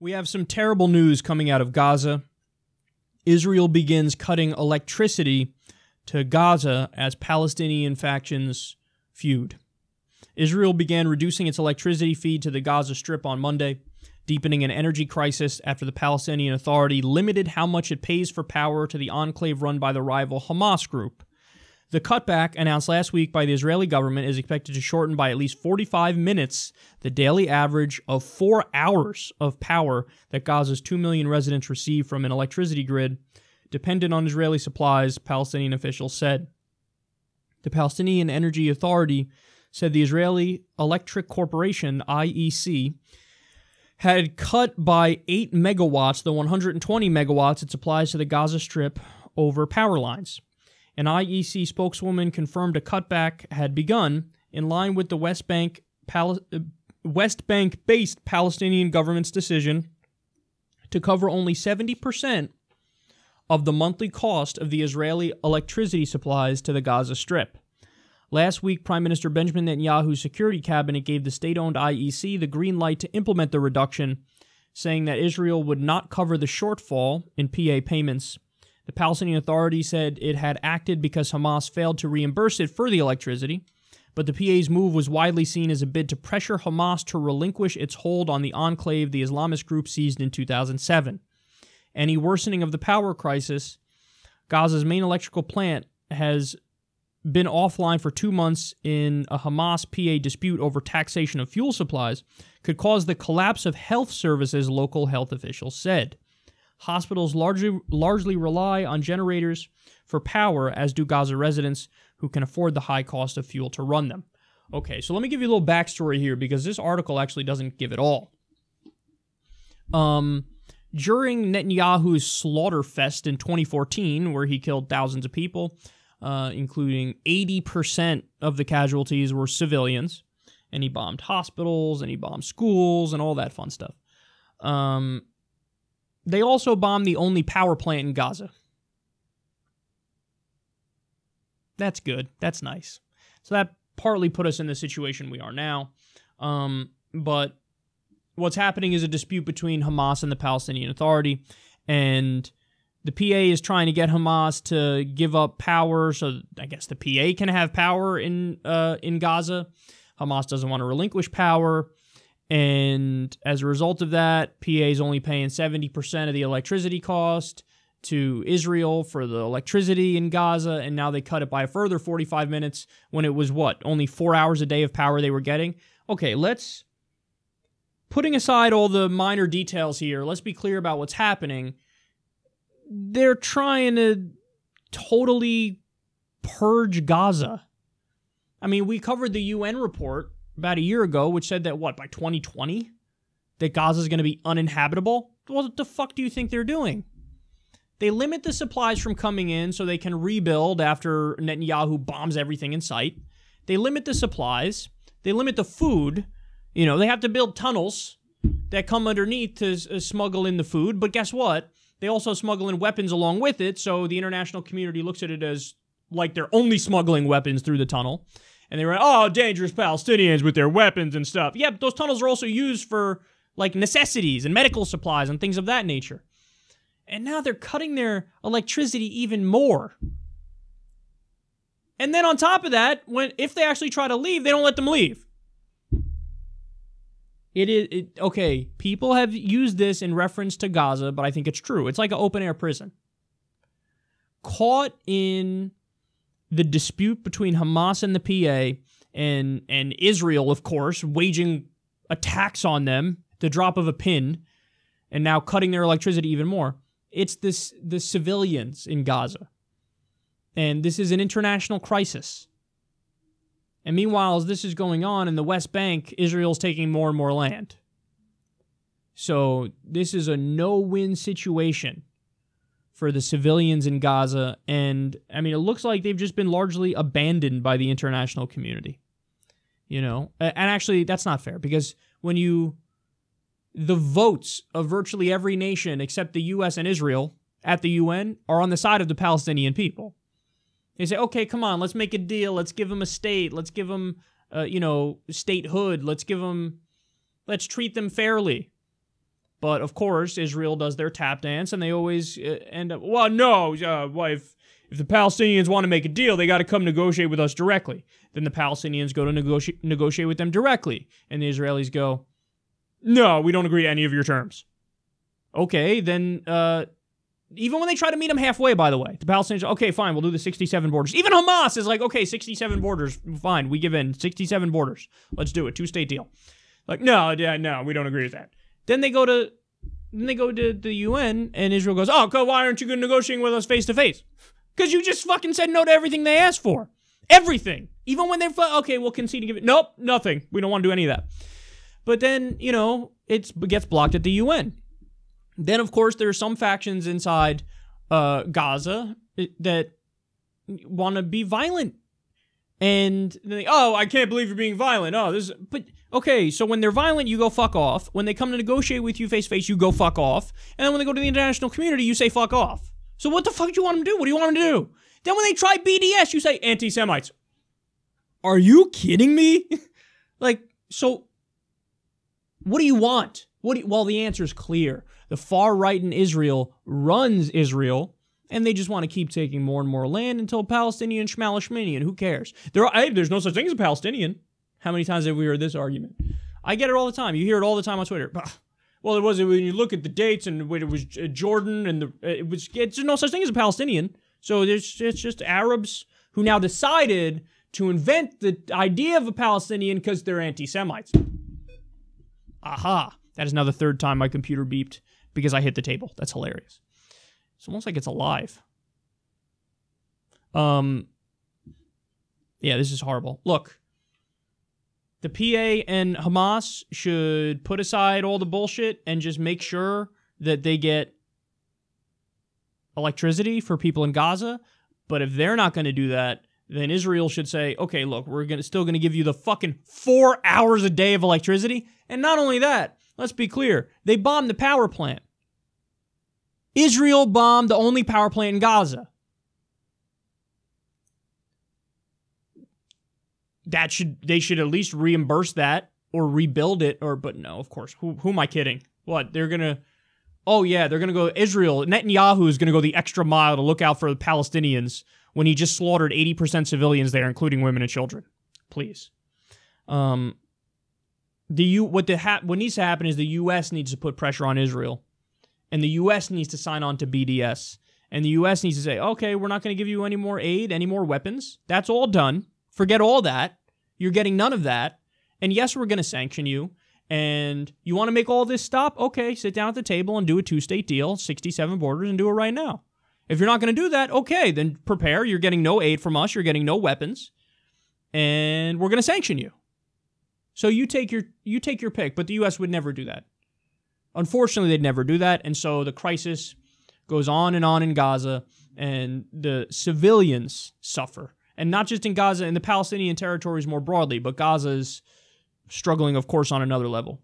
We have some terrible news coming out of Gaza. Israel begins cutting electricity to Gaza as Palestinian factions feud. Israel began reducing its electricity feed to the Gaza Strip on Monday, deepening an energy crisis after the Palestinian Authority limited how much it pays for power to the enclave run by the rival Hamas group. The cutback, announced last week by the Israeli government, is expected to shorten by at least 45 minutes the daily average of 4 hours of power that Gaza's 2 million residents receive from an electricity grid dependent on Israeli supplies, Palestinian officials said. The Palestinian Energy Authority said the Israeli Electric Corporation, IEC, had cut by 8 megawatts the 120 megawatts it supplies to the Gaza Strip over power lines. An IEC spokeswoman confirmed a cutback had begun in line with the West Bank-based Palestinian government's decision to cover only 70% of the monthly cost of the Israeli electricity supplies to the Gaza Strip. Last week, Prime Minister Benjamin Netanyahu's security cabinet gave the state-owned IEC the green light to implement the reduction, saying that Israel would not cover the shortfall in PA payments. The Palestinian Authority said it had acted because Hamas failed to reimburse it for the electricity, but the PA's move was widely seen as a bid to pressure Hamas to relinquish its hold on the enclave the Islamist group seized in 2007. Any worsening of the power crisis, Gaza's main electrical plant has been offline for 2 months in a Hamas-PA dispute over taxation of fuel supplies, could cause the collapse of health services, local health officials said. Hospitals largely rely on generators for power, as do Gaza residents who can afford the high cost of fuel to run them. Okay, so let me give you a little backstory here, because this article actually doesn't give it all. During Netanyahu's slaughter fest in 2014, where he killed thousands of people, including 80% of the casualties were civilians, and he bombed hospitals, and he bombed schools, and all that fun stuff. They also bombed the only power plant in Gaza. That's good. That's nice. So that partly put us in the situation we are now. But what's happening is a dispute between Hamas and the Palestinian Authority, and the PA is trying to get Hamas to give up power, so I guess the PA can have power in Gaza. Hamas doesn't want to relinquish power, and as a result of that, PA is only paying 70% of the electricity cost to Israel for the electricity in Gaza, and now they cut it by a further 45 minutes when it was, only 4 hours a day of power they were getting? Okay, putting aside all the minor details here, let's be clear about what's happening. They're trying to totally purge Gaza. I mean, we covered the UN report about a year ago, which said that, by 2020? That Gaza's going to be uninhabitable? What the fuck do you think they're doing? They limit the supplies from coming in so they can rebuild after Netanyahu bombs everything in sight. They limit the supplies. They limit the food. You know, they have to build tunnels that come underneath to smuggle in the food. But guess what? They also smuggle in weapons along with it, so the international community looks at it as like they're only smuggling weapons through the tunnel. And they were, dangerous Palestinians with their weapons and stuff. Yeah, but those tunnels are also used for, necessities and medical supplies and things of that nature. And now they're cutting their electricity even more. And then on top of that, if they actually try to leave, they don't let them leave. Okay, people have used this in reference to Gaza, but I think it's true. It's like an open-air prison. Caught in the dispute between Hamas and the PA and Israel, of course, waging attacks on them at the drop of a pin, and now cutting their electricity even more. It's the civilians in Gaza. And this is an international crisis. And meanwhile, as this is going on in the West Bank, Israel's taking more and more land. So this is a no-win situation for the civilians in Gaza, and, I mean, it looks like they've just been largely abandoned by the international community, you know? And actually, that's not fair, because the votes of virtually every nation except the U.S. and Israel at the UN are on the side of the Palestinian people. They say, okay, come on, let's make a deal, let's give them a state, let's give them, statehood, let's treat them fairly. But, of course, Israel does their tap dance, and they always end up, well, no, if the Palestinians want to make a deal, they got to come negotiate with us directly. Then the Palestinians go to negotiate with them directly. And the Israelis go, no, we don't agree to any of your terms. Okay, then, even when they try to meet them halfway, by the way, the Palestinians, okay, fine, we'll do the 67 borders. Even Hamas is like, okay, 67 borders, fine, we give in. 67 borders. Let's do it. 2-state deal. Like, no, we don't agree with that. Then they go to the UN, and Israel goes, oh, why aren't you negotiating with us face to face? Because you just fucking said no to everything they asked for. Everything. Even when okay, we'll concede to give it. Nope, nothing. We don't want to do any of that. But then, it gets blocked at the UN. Then, of course, there are some factions inside Gaza that want to be violent. And they, I can't believe you're being violent. But okay, so when they're violent, you go fuck off. When they come to negotiate with you face to face, you go fuck off. And then when they go to the international community, you say fuck off. So what the fuck do you want them to do? What do you want them to do? Then when they try BDS, you say anti-Semites. Are you kidding me? So what do you want? Well, the answer is clear. The far right in Israel runs Israel, and they just want to keep taking more and more land until Palestinian schmalishminian. Who cares? There's no such thing as a Palestinian. How many times have we heard this argument? I get it all the time. You hear it all the time on Twitter. Well, when you look at the dates and when it was Jordan and there's no such thing as a Palestinian. So it's just Arabs who now decided to invent the idea of a Palestinian because they're anti-Semites. Aha. That is now the third time my computer beeped because I hit the table. That's hilarious. It's almost like it's alive. Yeah, this is horrible. Look, the PA and Hamas should put aside all the bullshit and just make sure that they get electricity for people in Gaza. But if they're not going to do that, then Israel should say, okay, look, we're still going to give you the fucking 4 hours a day of electricity. And not only that, let's be clear, they bombed the power plant. Israel bombed the only power plant in Gaza. They should at least reimburse that or rebuild it. But no, of course. Who am I kidding? What? They're going to go, Israel, Netanyahu is going to go the extra mile to look out for the Palestinians when he just slaughtered 80% civilians there, including women and children. Please. What needs to happen is the U.S. needs to put pressure on Israel, and the U.S. needs to sign on to BDS, and the U.S. needs to say, okay, we're not going to give you any more aid, any more weapons. That's all done. Forget all that. You're getting none of that. And yes, we're going to sanction you. And you want to make all this stop? Okay, sit down at the table and do a 2-state deal, 67 borders, and do it right now. If you're not going to do that, okay, then prepare. You're getting no aid from us. You're getting no weapons. And we're going to sanction you. So you take your pick, but the U.S. would never do that. Unfortunately, they'd never do that, and so the crisis goes on in Gaza, and the civilians suffer. And not just in Gaza, in the Palestinian territories more broadly, but Gaza is struggling, of course, on another level.